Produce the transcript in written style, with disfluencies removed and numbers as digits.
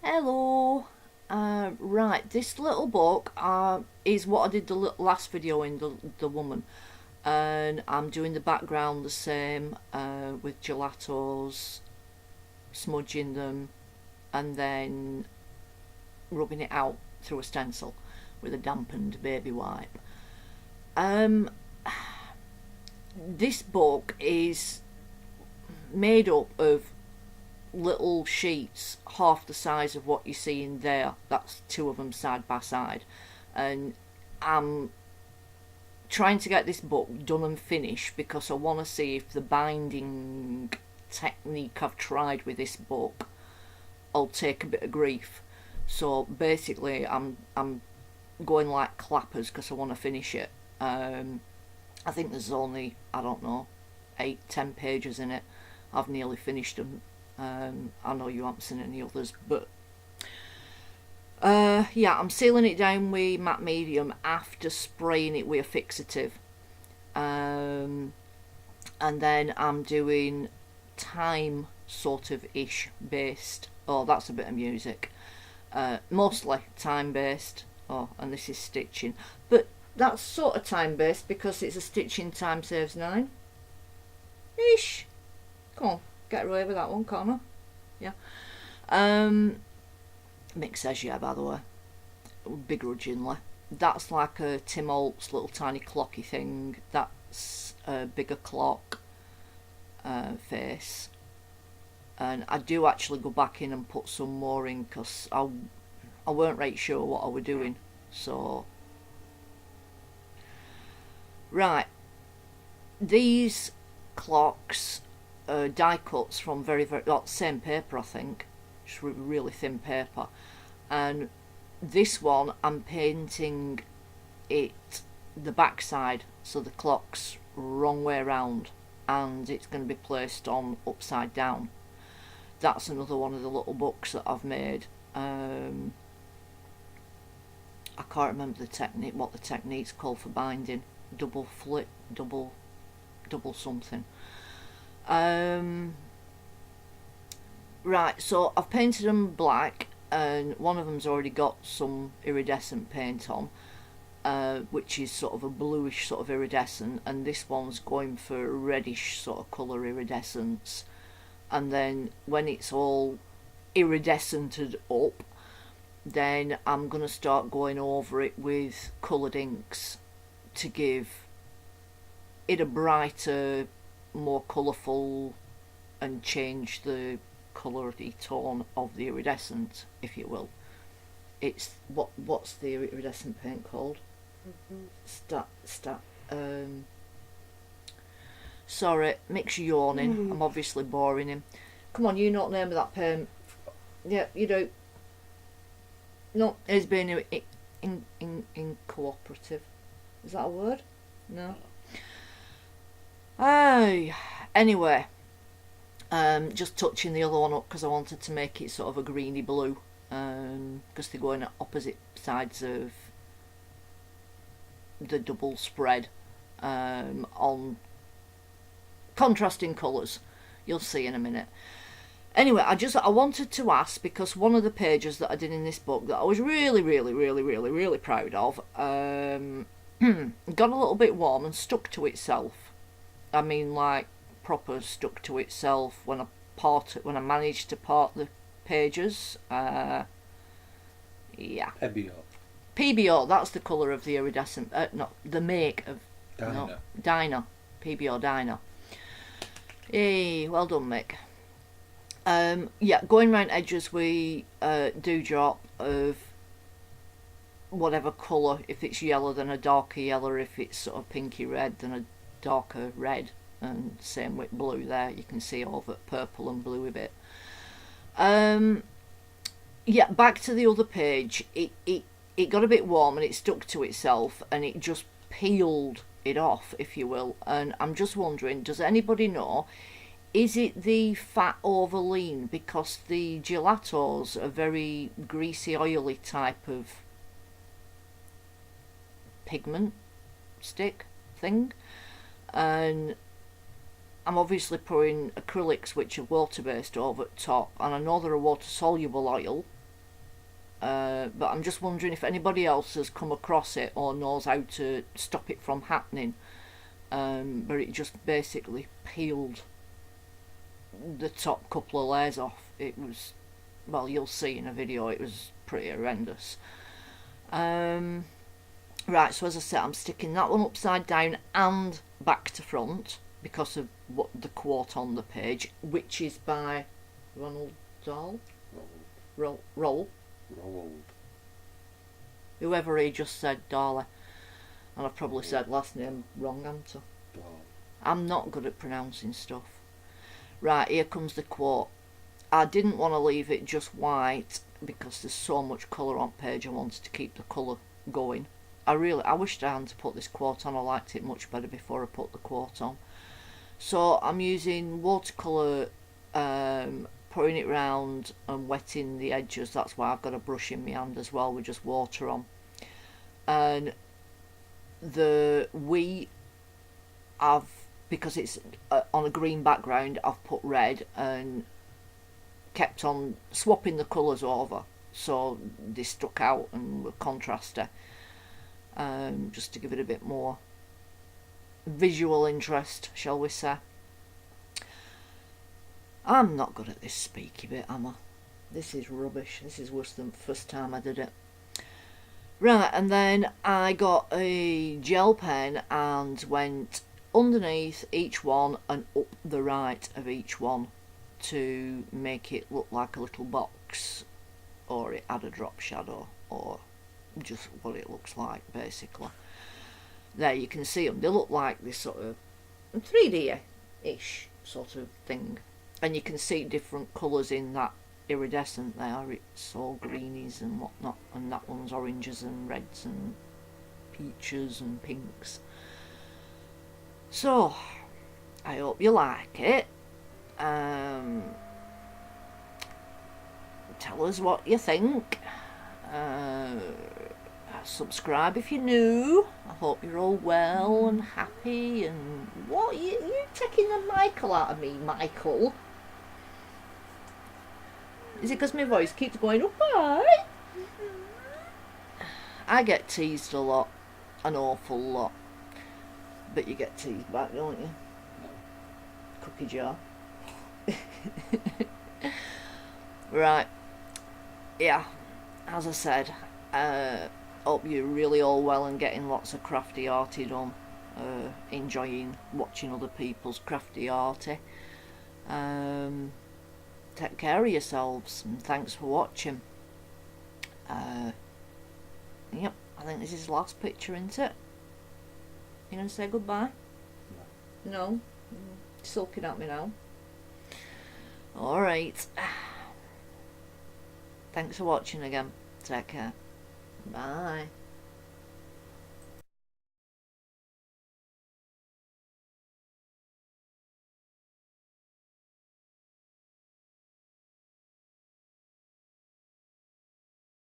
Hello. Right, this little book is what I did the last video in the woman, and I'm doing the background the same with gelatos, smudging them, and then rubbing it out through a stencil with a dampened baby wipe. This book is made up of little sheets half the size of what you see in there. That's two of them side by side, and I'm trying to get this book done and finished because I want to see if the binding technique I've tried with this book will take a bit of grief. So basically I'm going like clappers because I want to finish it. I think there's only, I don't know, 8-10 pages in it. I've nearly finished them. I know you haven't seen any others, but yeah, I'm sealing it down with matte medium after spraying it with a fixative, and then I'm doing time sort of ish based. Oh, that's a bit of music. Mostly time based. Oh, and this is stitching, but that's sort of time based because it's a stitching time saves 9 ish. Come on, get away with that one, can't I? Yeah. Mick says yeah, by the way, begrudgingly. That's like a Tim Holtz little tiny clocky thing. That's a bigger clock face. And I do actually go back in and put some more in because I weren't right sure what I were doing. So, right, these clocks die cuts from very same paper, I think, just really thin paper, and this one I'm painting it the back side, so the clock's wrong way around and it's going to be placed on upside down. That's another one of the little books that I've made. I can't remember the technique, what the technique's called for binding. Double flip, double something. Right, so I've painted them black, and one of them's already got some iridescent paint on, which is sort of a bluish sort of iridescent, and this one's going for a reddish sort of colour iridescence. And then when it's all iridescented up, then I'm going to start going over it with coloured inks to give it a brighter, more colourful, and change the colouredy tone of the iridescent, if you will. It's what's the iridescent paint called? Sorry, Mick's yawning. I'm obviously boring him. Come on, you know the name of that paint. Yeah, you do. No, it's being in cooperative. Is that a word? No. Anyway, just touching the other one up because I wanted to make it sort of a greeny blue, because they're going at opposite sides of the double spread, on contrasting colours. You'll see in a minute. Anyway, I wanted to ask, because one of the pages that I did in this book that I was really proud of, got a little bit warm and stuck to itself. I mean, like proper stuck to itself when I managed to part the pages. Yeah. PBO. That's the colour of the iridescent. No, the make of Diner. PBO Diner. Hey, well done, Mick. Yeah, going round edges we dewdrop of whatever colour. If it's yellow, then a darker yellow. If it's sort of pinky red, then a darker red. And same with blue there. You can see all the purple and blue a bit. Yeah, back to the other page. It got a bit warm and it stuck to itself and it just peeled it off, if you will. And I'm just wondering, does anybody know, is it the fat over lean? Because the gelatos are very greasy, oily type of pigment stick thing, and I'm obviously pouring acrylics which are water based over the top, and I know they're a water soluble oil, but I'm just wondering if anybody else has come across it or knows how to stop it from happening. But it just basically peeled the top couple of layers off. It was, well, you'll see in a video, it was pretty horrendous. Right, so as I said, I'm sticking that one upside down and back to front because of what the quote on the page, which is by Roald Dahl? Roald. Whoever he just said, Dahl. And I've probably said last name wrong, haven't I? I'm not good at pronouncing stuff. Right, here comes the quote. I didn't want to leave it just white because there's so much colour on page. I wanted to keep the colour going. I wished I hadn't put this quote on. I liked it much better before I put the quote on. So I'm using watercolour, pouring it round and wetting the edges. That's why I've got a brush in my hand as well with just water on. And the we, because it's on a green background, I've put red and kept on swapping the colours over so they stuck out and were contrasty, just to give it a bit more visual interest, shall we say. I'm not good at this speaky bit, am I? This is rubbish. This is worse than the first time I did it. Right, and then I got a gel pen and went underneath each one and up the right of each one to make it look like a little box, or it had a drop shadow, or just what it looks like basically. There you can see them. They look like this sort of 3D-ish sort of thing, and you can see different colours in that iridescent there. It's all greenies and whatnot, and that one's oranges and reds and peaches and pinks. So I hope you like it. Tell us what you think. Subscribe if you're new. I hope you're all well and happy. And what, you taking the Michael out of me, Michael? Is it because my voice keeps going up high? I get teased a lot, an awful lot. But you get teased back, don't you? Cookie jar. Right. Yeah, as I said, hope you're really all well and getting lots of crafty arty done. Enjoying watching other people's crafty arty. Take care of yourselves and thanks for watching. Yep, I think this is the last picture, isn't it? You gonna say goodbye? No? Sulking at me now. Alright. Thanks for watching again. Take care. Bye.